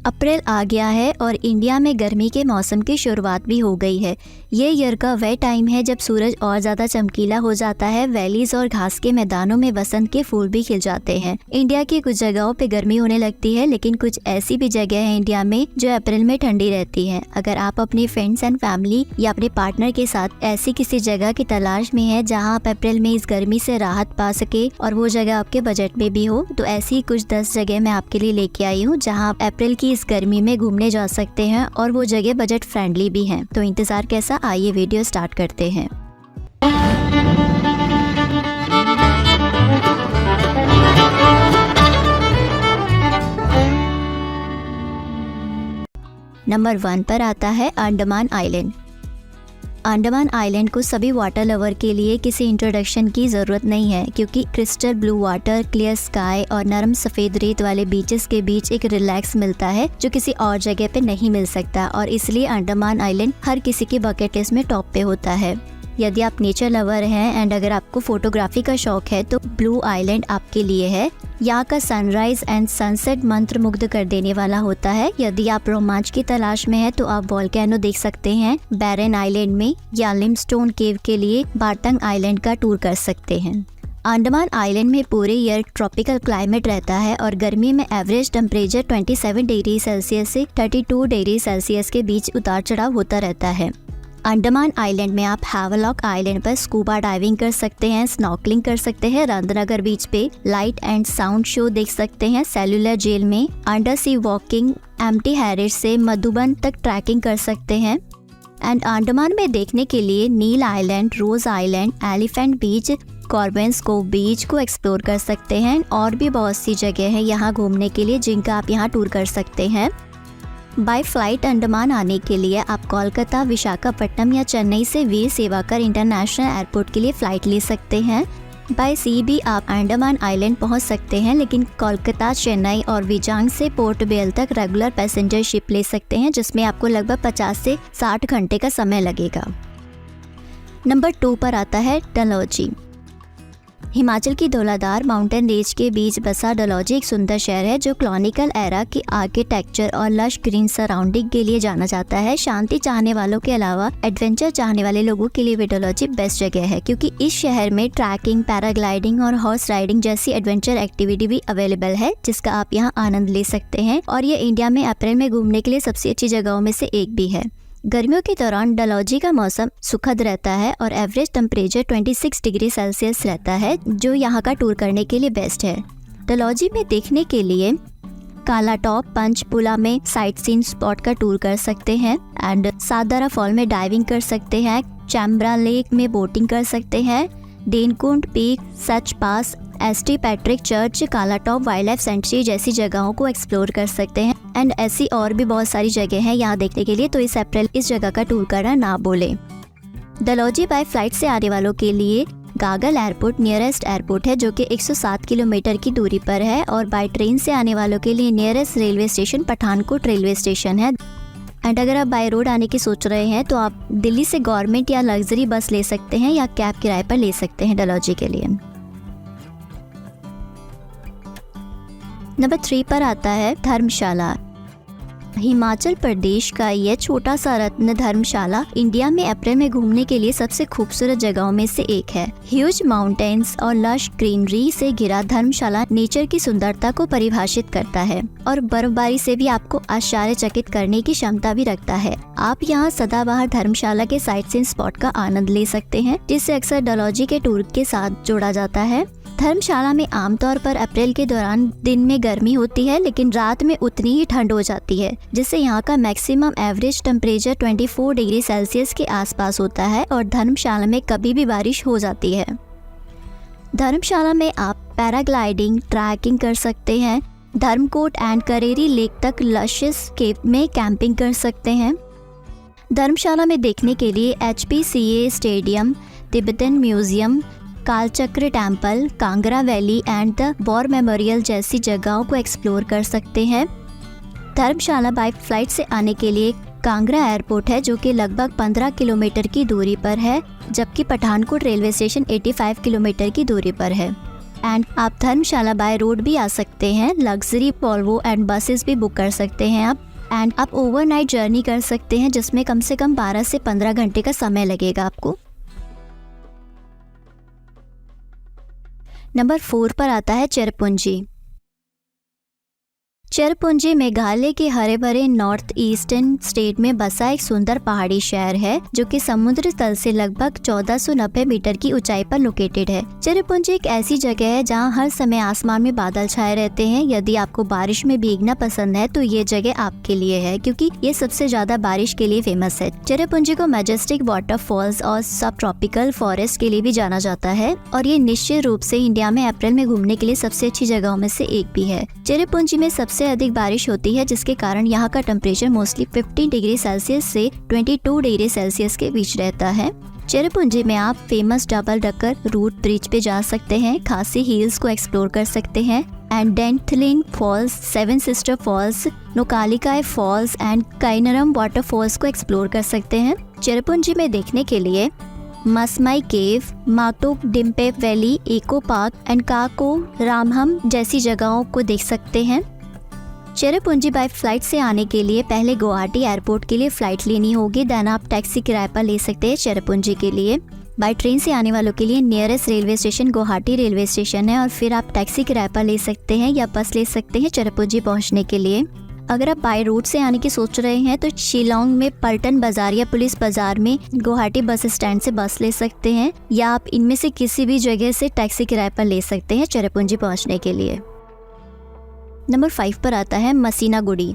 अप्रैल आ गया है और इंडिया में गर्मी के मौसम की शुरुआत भी हो गई है। ये ईयर का वह टाइम है जब सूरज और ज़्यादा चमकीला हो जाता है। वैलीज और घास के मैदानों में वसंत के फूल भी खिल जाते हैं। इंडिया की कुछ जगहों पे गर्मी होने लगती है, लेकिन कुछ ऐसी भी जगह है इंडिया में जो अप्रैल में ठंडी रहती है। अगर आप अपने फ्रेंड्स एंड फैमिली या अपने पार्टनर के साथ ऐसी किसी जगह की तलाश में है जहाँ आप अप्रैल में इस गर्मी से राहत पा सके और वो जगह आपके बजट में भी हो, तो ऐसी कुछ 10 जगह मैं आपके लिए लेके आई हूँ जहाँ आप अप्रैल की इस गर्मी में घूमने जा सकते हैं और वो जगह बजट फ्रेंडली भी हैं। तो इंतजार कैसा, आइए वीडियो स्टार्ट करते हैं। नंबर 1 पर आता है अंडमान आइलैंड। अंडमान आइलैंड को सभी वाटर लवर के लिए किसी इंट्रोडक्शन की ज़रूरत नहीं है, क्योंकि crystal blue water, clear sky और नरम सफ़ेद रेत वाले बीचेस के बीच एक रिलैक्स मिलता है जो किसी और जगह पे नहीं मिल सकता, और इसलिए अंडमान आइलैंड हर किसी की बकेट लिस्ट में टॉप पे होता है। यदि आप नेचर लवर हैं एंड अगर आपको फोटोग्राफी का शौक है तो ब्लू आइलैंड आपके लिए है। यहाँ का सनराइज एंड सनसेट मंत्रमुग्ध कर देने वाला होता है। यदि आप रोमांच की तलाश में है तो आप वोल्केनो देख सकते हैं बैरन आइलैंड में, या लिमस्टोन केव के लिए बार्टंग आइलैंड का टूर कर सकते हैं। अंडमान आइलैंड में पूरे ईयर ट्रॉपिकल क्लाइमेट रहता है और गर्मी में एवरेज टेम्परेचर 27 डिग्री सेल्सियस से 32 डिग्री सेल्सियस के बीच उतार चढ़ाव होता रहता है। अंडमान आइलैंड में आप हैवलॉक आइलैंड पर स्कूबा डाइविंग कर सकते हैं, स्नॉर्कलिंग कर सकते हैं, रंधनगर बीच पे लाइट एंड साउंड शो देख सकते हैं, सेलुलर जेल में under sea walking, empty Harris से मधुबन तक ट्रैकिंग कर सकते हैं। एंड अंडमान में देखने के लिए नील आइलैंड, रोज आइलैंड, एलिफेंट बीच, कॉर्बेन्स कोव बीच को एक्सप्लोर कर सकते हैं। और भी बहुत सी जगह है यहाँ घूमने के लिए जिनका आप यहाँ टूर कर सकते हैं। बाय फ्लाइट अंडमान आने के लिए आप कोलकाता, विशाखापट्टनम या चेन्नई से वीर सेवाकर इंटरनेशनल एयरपोर्ट के लिए फ़्लाइट ले सकते हैं। बाय सी भी आप अंडमान आइलैंड पहुंच सकते हैं, लेकिन कोलकाता, चेन्नई और विजांग से पोर्ट बेल तक रेगुलर पैसेंजर शिप ले सकते हैं, जिसमें आपको लगभग 50 से 60 घंटे का समय लगेगा। नंबर 2 पर आता है डलहौजी। हिमाचल की धौलाधार माउंटेन रेंज के बीच बसा डलहौजी एक सुंदर शहर है जो कॉलोनियल एरा की आर्किटेक्चर और लश ग्रीन सराउंडिंग के लिए जाना जाता है। शांति चाहने वालों के अलावा एडवेंचर चाहने वाले लोगों के लिए भी डलहौजी बेस्ट जगह है, क्योंकि इस शहर में ट्रैकिंग, पैराग्लाइडिंग और हॉर्स राइडिंग जैसी एडवेंचर एक्टिविटी भी अवेलेबल है, जिसका आप यहाँ आनंद ले सकते हैं। और ये इंडिया में अप्रैल में घूमने के लिए सबसे अच्छी जगहों में से एक भी है। गर्मियों के दौरान डलहौजी का मौसम सुखद रहता है और एवरेज टेम्परेचर 26 डिग्री सेल्सियस रहता है, जो यहाँ का टूर करने के लिए बेस्ट है। डलहौजी में देखने के लिए काला टॉप, पंचपुला में साइट सीन स्पॉट का टूर कर सकते हैं एंड सादारा फॉल में डाइविंग कर सकते हैं, चैम्ब्रा लेक में बोटिंग कर सकते हैं, डेनकुंड पीक, सच पास, एसटी पैट्रिक चर्च, काला टॉप वाइल्ड लाइफ सेंचुरी जैसी जगहों को एक्सप्लोर कर सकते हैं। एंड ऐसी और भी बहुत सारी जगह हैं यहाँ देखने के लिए, तो इस अप्रैल इस जगह का टूर करना ना भूलें। डलहौजी बाय फ्लाइट से आने वालों के लिए गागल एयरपोर्ट नियरेस्ट एयरपोर्ट है, जो कि 107 किलोमीटर की दूरी पर है, और बाय ट्रेन से आने वालों के लिए nearest railway station Pathankot railway station है। एंड अगर आप बाय रोड आने की सोच रहे हैं तो आप दिल्ली से गवर्नमेंट या लग्जरी बस ले सकते हैं या कैब किराए पर ले सकते हैं डलहौजी के लिए। नंबर 3 पर आता है धर्मशाला। हिमाचल प्रदेश का यह छोटा सा रत्न धर्मशाला इंडिया में अप्रैल में घूमने के लिए सबसे खूबसूरत जगहों में से एक है। ह्यूज माउंटेन्स और लश ग्रीनरी से घिरा धर्मशाला नेचर की सुंदरता को परिभाषित करता है और बर्फबारी से भी आपको आश्चर्यचकित करने की क्षमता भी रखता है। आप यहाँ सदाबहार धर्मशाला के साइट सीइंग स्पॉट का आनंद ले सकते हैं, जिसे अक्सर डलहौजी के टूर के साथ जोड़ा जाता है। धर्मशाला में आमतौर पर अप्रैल के दौरान दिन में गर्मी होती है, लेकिन रात में उतनी ही ठंड हो जाती है, जिससे यहाँ का maximum average temperature 24 degree Celsius के आसपास होता है और धर्मशाला में कभी भी बारिश हो जाती है। धर्मशाला में आप पैराग्लाइडिंग, ट्रैकिंग कर सकते हैं, धर्मकोट एंड करेरी लेक तक लशियस केव में कैंपिंग कर सकते हैं। धर्मशाला में देखने के लिए HPCA stadium, Tibetan museum, Kalachakra temple, Kangra valley and the war memorial जैसी जगहों को एक्सप्लोर कर सकते हैं। धर्मशाला बाय फ्लाइट से आने के लिए कांगड़ा एयरपोर्ट है, जो कि लगभग 15 किलोमीटर की दूरी पर है, जबकि पठानकोट रेलवे स्टेशन 85 किलोमीटर की दूरी पर है। एंड आप धर्मशाला बाय रोड भी आ सकते हैं। लग्जरी वॉल्वो एंड बसेस भी बुक कर सकते हैं आप, एंड आप ओवरनाइट जर्नी कर सकते हैं जिसमें कम से कम 12 से 15 घंटे का समय लगेगा आपको। नंबर 4 पर आता है चेरापूंजी। चेरापूंजी मेघालय के हरे भरे नॉर्थ ईस्टर्न स्टेट में बसा एक सुंदर पहाड़ी शहर है जो कि समुद्र तल से लगभग 1490 मीटर की ऊंचाई पर लोकेटेड है। चेरापूंजी एक ऐसी जगह है जहां हर समय आसमान में बादल छाए रहते हैं। यदि आपको बारिश में भीगना पसंद है तो ये जगह आपके लिए है, क्योंकि ये सबसे ज्यादा बारिश के लिए फेमस है। चेरापूंजी को मैजेस्टिक वाटरफॉल्स और सब ट्रॉपिकल फॉरेस्ट के लिए भी जाना जाता है, और ये निश्चित रूप से इंडिया में अप्रैल में घूमने के लिए सबसे अच्छी जगहों में से एक भी है। चेरापूंजी में सबसे अधिक बारिश होती है, जिसके कारण यहाँ का टेम्परेचर मोस्टली 15 डिग्री सेल्सियस से 22 डिग्री सेल्सियस के बीच रहता है। चेरापूंजी में आप फेमस डबल डकर रूट ब्रिज पे जा सकते हैं, खासी हिल्स को एक्सप्लोर कर सकते हैं, and Dainthlen falls, seven sister falls, Nohkalikai falls and Kynrem waterfalls को एक्सप्लोर कर सकते हैं। चेरापूंजी में देखने के लिए Mawsmai cave, Mawkdok Dympep valley, eco park and Khoh Ramhah जैसी जगहों को देख सकते हैं। चेरापूंजी बाय फ्लाइट से आने के लिए पहले गुवाहाटी एयरपोर्ट के लिए फ्लाइट लेनी होगी, देन आप टैक्सी किराए पर ले सकते हैं चेरापूंजी के लिए। बाय ट्रेन से आने वालों के लिए nearest railway station Guwahati railway station है, और फिर आप टैक्सी किराए पर ले सकते हैं या बस ले सकते हैं चेरापूंजी पहुंचने के लिए। अगर आप बाय रोड से आने की सोच रहे हैं तो शिलोंग में पल्टन बाजार या पुलिस बाजार में गुवाहाटी बस स्टैंड से बस ले सकते हैं, या आप इनमें से किसी भी जगह से टैक्सी किराए पर ले सकते हैं चेरापूंजी पहुंचने के लिए। नंबर 5 पर आता है मसीनागुडी।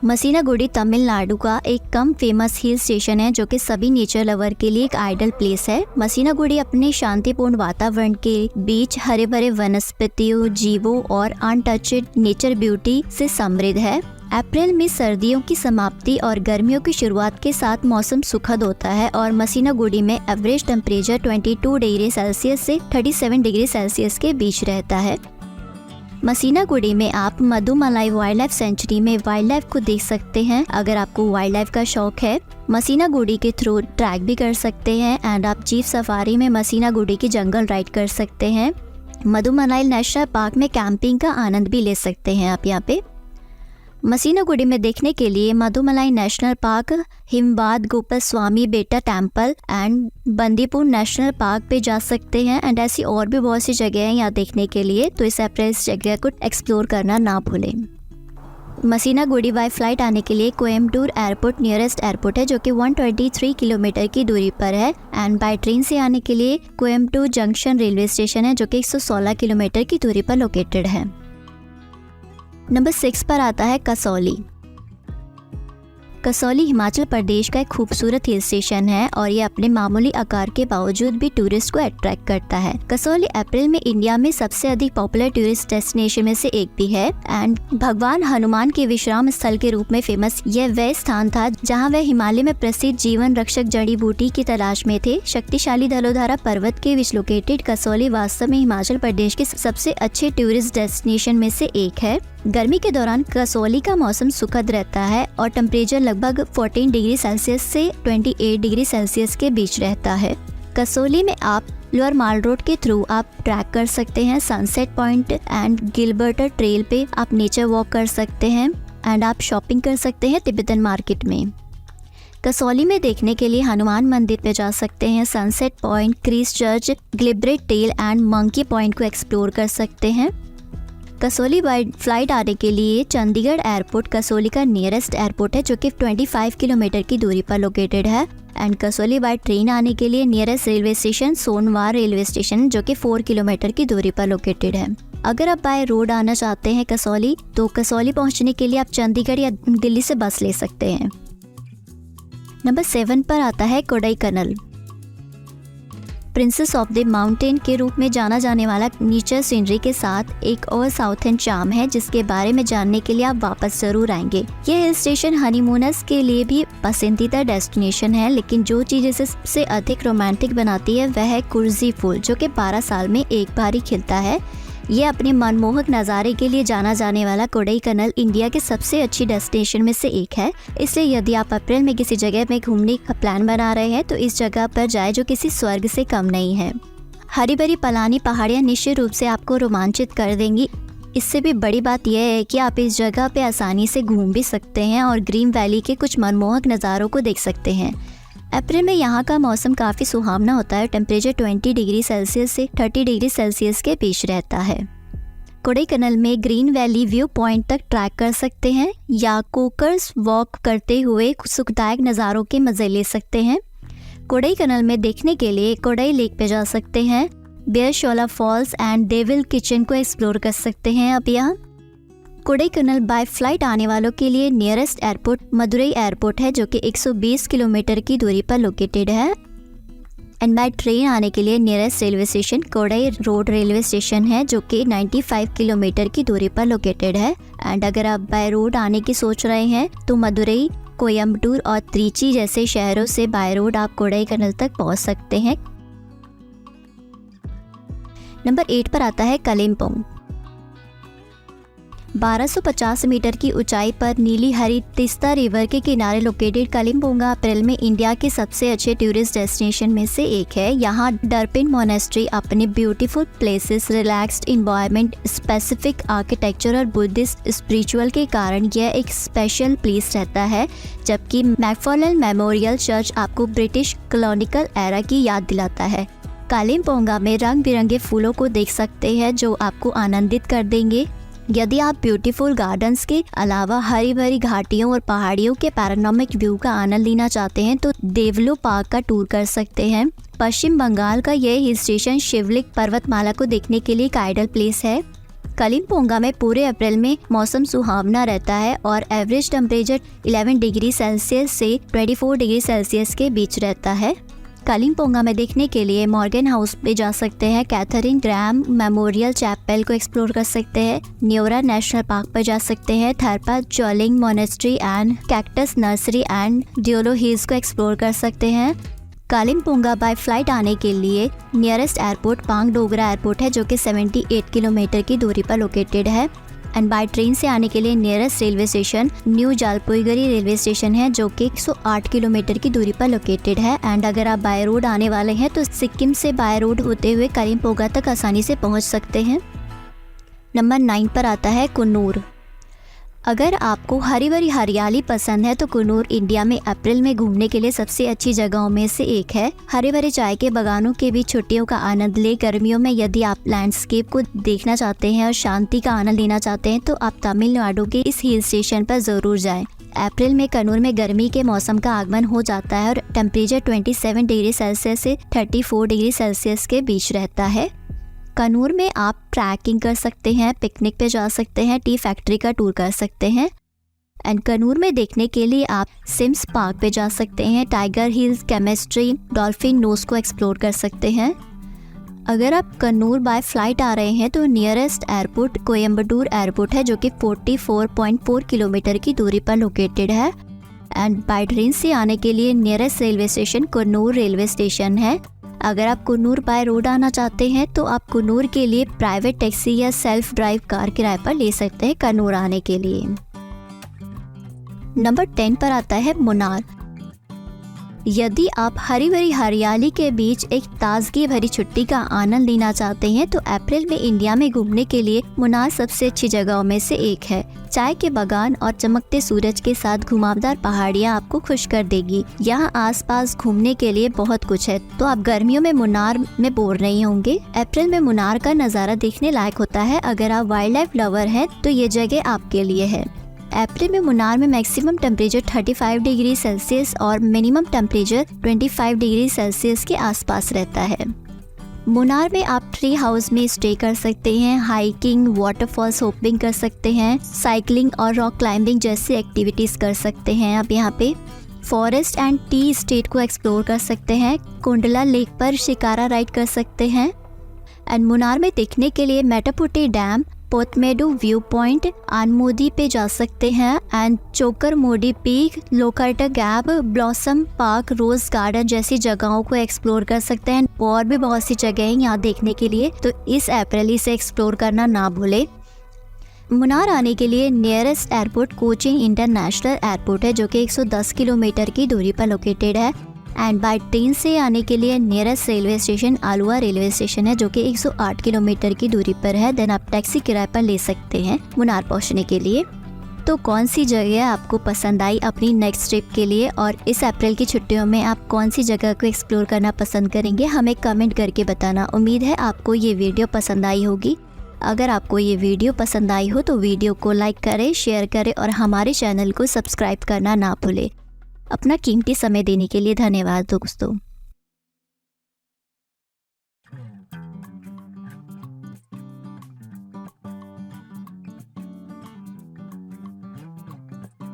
मसीनागुडी तमिलनाडु का एक कम फेमस हिल स्टेशन है जो कि सभी नेचर लवर के लिए एक आइडल प्लेस है। मसीनागुडी अपने शांतिपूर्ण वातावरण के बीच हरे भरे वनस्पतियों, जीवों और अनटचड नेचर ब्यूटी से समृद्ध है। अप्रैल में सर्दियों की समाप्ति और गर्मियों की शुरुआत के साथ मौसम सुखद होता है, और मसीनागुडी में एवरेज टेम्परेचर 22 डिग्री सेल्सियस से 37 डिग्री सेल्सियस के बीच रहता है। मसीनागुडी में आप मधुमलाई वाइल्ड लाइफ सेंचुरी में वाइल्ड लाइफ को देख सकते हैं अगर आपको वाइल्ड लाइफ का शौक है। मसीनागुडी के थ्रू ट्रैक भी कर सकते हैं, एंड आप जीप सफारी में मसीनागुडी की जंगल राइड कर सकते हैं। मधुमलाई नेशनल पार्क में कैंपिंग का आनंद भी ले सकते हैं आप यहाँ पे। मसीनागुडी में देखने के लिए मधुमलाई नेशनल पार्क, हिमवाद गोपालस्वामी बेटा temple and Bandipur national park पे जा सकते हैं, एंड ऐसी और भी बहुत सी जगह हैं यहाँ देखने के लिए, तो इस अप्रैल जगह को एक्सप्लोर करना ना भूलें। मसीनागुडी बाय फ्लाइट आने के लिए कोयम्बटूर एयरपोर्ट नियरेस्ट एयरपोर्ट है जो कि 123 किलोमीटर की दूरी पर है, एंड बाय ट्रेन से आने के लिए कोयम्बटूर जंक्शन रेलवे स्टेशन है जो कि 116 किलोमीटर की दूरी पर लोकेटेड है। नंबर 6 पर आता है कसौली। कसौली हिमाचल प्रदेश का एक खूबसूरत हिल स्टेशन है, और ये अपने मामूली आकार के बावजूद भी टूरिस्ट को अट्रैक्ट करता है। कसौली अप्रैल में इंडिया में सबसे अधिक पॉपुलर टूरिस्ट डेस्टिनेशन में से एक भी है, एंड भगवान हनुमान के विश्राम स्थल के रूप में फेमस यह वह स्थान था जहां वह हिमालय में प्रसिद्ध जीवन रक्षक जड़ी बूटी की तलाश में थे। शक्तिशाली धलोधारा पर्वत के बीच लोकेटेड कसौली वास्तव में हिमाचल प्रदेश के सबसे अच्छे टूरिस्ट डेस्टिनेशन में से एक है। गर्मी के दौरान कसौली का मौसम सुखद रहता है और टेम्परेचर लगभग 14 डिग्री सेल्सियस से 28 डिग्री सेल्सियस के बीच रहता है। कसौली में आप लोअर माल रोड के थ्रू आप ट्रैक कर सकते हैं। Sunset point and Gilbert trail पे आप नेचर वॉक कर सकते हैं, एंड आप शॉपिंग कर सकते हैं तिब्बतन मार्केट में। कसौली में देखने के लिए हनुमान मंदिर पे जा सकते हैं। Sunset point, Christ church, Gilbert trail and monkey point को एक्सप्लोर कर सकते हैं। कसौली बाय फ्लाइट आने के लिए चंडीगढ़ एयरपोर्ट कसौली का नियरेस्ट एयरपोर्ट है जो कि 25 किलोमीटर की दूरी पर लोकेटेड है, एंड कसौली बाय ट्रेन आने के लिए nearest railway station Sonwar railway station जो कि 4 किलोमीटर की दूरी पर लोकेटेड है। अगर आप बाय रोड आना चाहते हैं कसौली, तो कसौली पहुंचने के लिए आप चंडीगढ़ या दिल्ली से बस ले सकते हैं। नंबर 7 पर आता है Kodaikanal. Princess of the mountain के रूप में जाना जाने वाला नेचर सीनरी के साथ एक और साउथर्न चार्म है जिसके बारे में जानने के लिए आप वापस जरूर आएंगे। यह हिल स्टेशन हनीमूनर्स के लिए भी पसंदीदा डेस्टिनेशन है, लेकिन जो चीज इसे सबसे अधिक रोमांटिक बनाती है वह है कुर्जी फूल जो कि 12 साल में एक बार ही खिलता है। ये अपने मनमोहक नज़ारे के लिए जाना जाने वाला कोडाईकनाल इंडिया के सबसे अच्छी डेस्टिनेशन में से एक है। इसलिए यदि आप अप्रैल में किसी जगह में घूमने का प्लान बना रहे हैं तो इस जगह पर जाए जो किसी स्वर्ग से कम नहीं है। हरी भरी पलानी पहाड़ियाँ निश्चित रूप से आपको रोमांचित कर देंगी। इससे भी बड़ी बात यह है कि आप इस जगह पे आसानी से घूम भी सकते हैं और ग्रीन वैली के कुछ मनमोहक नज़ारों को देख सकते हैं। अप्रैल में यहाँ का मौसम काफ़ी सुहावना होता है। टेम्परेचर 20 डिग्री सेल्सियस से 30 डिग्री सेल्सियस के बीच रहता है। कोडाईकनाल में ग्रीन वैली व्यू पॉइंट तक ट्रैक कर सकते हैं या कोकर्स वॉक करते हुए सुखदायक नज़ारों के मज़े ले सकते हैं। कोडाईकनाल में देखने के लिए कोडाई लेक पे जा सकते हैं। बेयरशोला फॉल्स एंड डेविल किचन को एक्सप्लोर कर सकते हैं। अब यहाँ कोडाईकनाल बाय फ्लाइट आने वालों के लिए नियरेस्ट एयरपोर्ट मदुरई एयरपोर्ट है, जो कि 120 किलोमीटर की दूरी पर लोकेटेड है। एंड बाय ट्रेन आने के लिए nearest railway station Kodai road railway station है, जो कि 95 किलोमीटर की दूरी पर लोकेटेड है। एंड अगर आप बाय रोड आने की सोच रहे हैं तो मदुरई, कोयम्बटूर और त्रिची जैसे शहरों से बाय रोड आप कोडाईकनाल तक पहुंच सकते हैं। नंबर 8 पर आता है कालिम्पोंग। 1250 मीटर की ऊंचाई पर नीली हरी तीस्ता रिवर के किनारे लोकेटेड कालिम्पोंग अप्रैल में इंडिया के सबसे अच्छे टूरिस्ट डेस्टिनेशन में से एक है। यहाँ डरपिन मोनेस्ट्री अपने beautiful places, relaxed environment, specific architecture और बुद्धिस्ट स्पिरिचुअल के कारण यह एक स्पेशल प्लेस रहता है। जबकि मैकफार्लेन मेमोरियल चर्च आपको ब्रिटिश कॉलोनियल एरा की याद दिलाता है। कालिम्पोंग में रंग बिरंगे फूलों को देख सकते हैं जो आपको आनंदित कर देंगे। यदि आप ब्यूटीफुल गार्डन्स के अलावा हरी भरी घाटियों और पहाड़ियों के पैरानॉमिक व्यू का आनंद लेना चाहते हैं तो देवलो पार्क का टूर कर सकते हैं। पश्चिम बंगाल का यह हिल स्टेशन शिवलिक पर्वतमाला को देखने के लिए एक आइडल प्लेस है। कालिम्पोंग में पूरे अप्रैल में मौसम सुहावना रहता है और एवरेज टेम्परेचर 11 डिग्री सेल्सियस से 24 डिग्री सेल्सियस के बीच रहता है। कालिम्पोंग में देखने के लिए मॉर्गन हाउस पे जा सकते हैं, कैथरीन ग्रैम मेमोरियल चैपल को एक्सप्लोर कर सकते हैं, न्योरा नेशनल पार्क पर जा सकते हैं, Tharpa Choling monastery and cactus nursery and Deolo hills को एक्सप्लोर कर सकते हैं। कालिम्पोंग बाय फ्लाइट आने के लिए नियरेस्ट एयरपोर्ट पांग डोगरा एयरपोर्ट है, जो कि 78 किलोमीटर की दूरी पर लोकेटेड है। एंड बाय ट्रेन से आने के लिए nearest railway station new Jalpaiguri railway station है, जो कि 108 किलोमीटर की दूरी पर लोकेटेड है। एंड अगर आप बाय रोड आने वाले हैं तो सिक्किम से बाय रोड होते हुए कालिम्पोंग तक आसानी से पहुंच सकते हैं। नंबर 9 पर आता है कुन्नूर। अगर आपको हरी भरी हरियाली पसंद है तो कुन्नूर इंडिया में अप्रैल में घूमने के लिए सबसे अच्छी जगहों में से एक है। हरे भरे चाय के बागानों के बीच छुट्टियों का आनंद ले। गर्मियों में यदि आप लैंडस्केप को देखना चाहते हैं और शांति का आनंद लेना चाहते हैं तो आप तमिलनाडु के इस हिल स्टेशन पर ज़रूर जाएं। अप्रैल में कन्नूर में गर्मी के मौसम का आगमन हो जाता है और टेम्परेचर 27 डिग्री सेल्सियस से 34 डिग्री सेल्सियस के बीच रहता है। कन्नूर में आप ट्रैकिंग कर सकते हैं, पिकनिक पे जा सकते हैं, टी फैक्ट्री का टूर कर सकते हैं। एंड कन्नूर में देखने के लिए आप सिम्स पार्क पे जा सकते हैं, टाइगर हिल्स, केमिस्ट्री, डॉल्फिन नोज को एक्सप्लोर कर सकते हैं। अगर आप कन्नूर बाय फ्लाइट आ रहे हैं तो नियरेस्ट एयरपोर्ट कोयम्बटूर एयरपोर्ट है, जो कि 44.4 किलोमीटर की दूरी पर लोकेटेड है। एंड बाय ट्रेन से आने के लिए nearest railway station Coonoor railway station है। अगर आप कुन्नूर बाय रोड आना चाहते हैं तो आप कुन्नूर के लिए प्राइवेट टैक्सी या सेल्फ ड्राइव कार किराए पर ले सकते हैं कन्नूर आने के लिए। नंबर 10 पर आता है मुन्नार। यदि आप हरी भरी हरियाली के बीच एक ताजगी भरी छुट्टी का आनंद लेना चाहते हैं तो अप्रैल में इंडिया में घूमने के लिए मुन्नार सबसे अच्छी जगहों में से एक है। चाय के बागान और चमकते सूरज के साथ घुमावदार पहाड़ियाँ आपको खुश कर देगी। यहाँ आसपास घूमने के लिए बहुत कुछ है, तो आप गर्मियों में मुन्नार में बोर नहीं होंगे। अप्रैल में मुन्नार का नज़ारा देखने लायक होता है। अगर आप वाइल्ड लाइफ लवर हैं तो ये जगह आपके लिए है। अप्रैल में मुन्नार में मैक्सिमम टेम्परेचर 35 डिग्री सेल्सियस और मिनिमम टेम्परेचर 25 डिग्री सेल्सियस के आसपास रहता है। मुन्नार में आप ट्री हाउस में स्टे कर सकते हैं, हाइकिंग, वाटरफॉल्स होपिंग कर सकते हैं, साइकिलिंग और रॉक क्लाइंबिंग जैसी एक्टिविटीज़ कर सकते हैं। आप यहाँ पे फॉरेस्ट एंड टी स्टेट को एक्सप्लोर कर सकते हैं, कुंडला लेक पर शिकारा राइड कर सकते हैं। एंड मुन्नार में देखने के लिए Mattupetty dam, Pothamedu view point, Anamudi पे जा सकते हैं and Chokramudi peak, Lockhart gap, blossom park, rose garden जैसी जगहों को एक्सप्लोर कर सकते हैं। और भी बहुत सी जगह हैं यहाँ देखने के लिए, तो इस अप्रैल से एक्सप्लोर करना ना भूले। मुन्नार आने के लिए nearest airport Cochin international airport है, जो कि 110 किलोमीटर की दूरी पर लोकेटेड है। एंड बाय ट्रेन से आने के लिए नियरेस्ट रेलवे स्टेशन आलुवा रेलवे स्टेशन है, जो कि 108 किलोमीटर की दूरी पर है। देन आप टैक्सी किराए पर ले सकते हैं मुनार पहुंचने के लिए। तो कौन सी जगह आपको पसंद आई अपनी नेक्स्ट ट्रिप के लिए, और इस अप्रैल की छुट्टियों में आप कौन सी जगह को एक्सप्लोर करना पसंद करेंगे, हमें कमेंट करके बताना। उम्मीद है आपको ये वीडियो पसंद आई होगी। अगर आपको ये वीडियो पसंद आई हो तो वीडियो को लाइक करें, शेयर करें और हमारे चैनल को सब्सक्राइब करना ना भूलें। अपना कीमती समय देने के लिए धन्यवाद दोस्तों।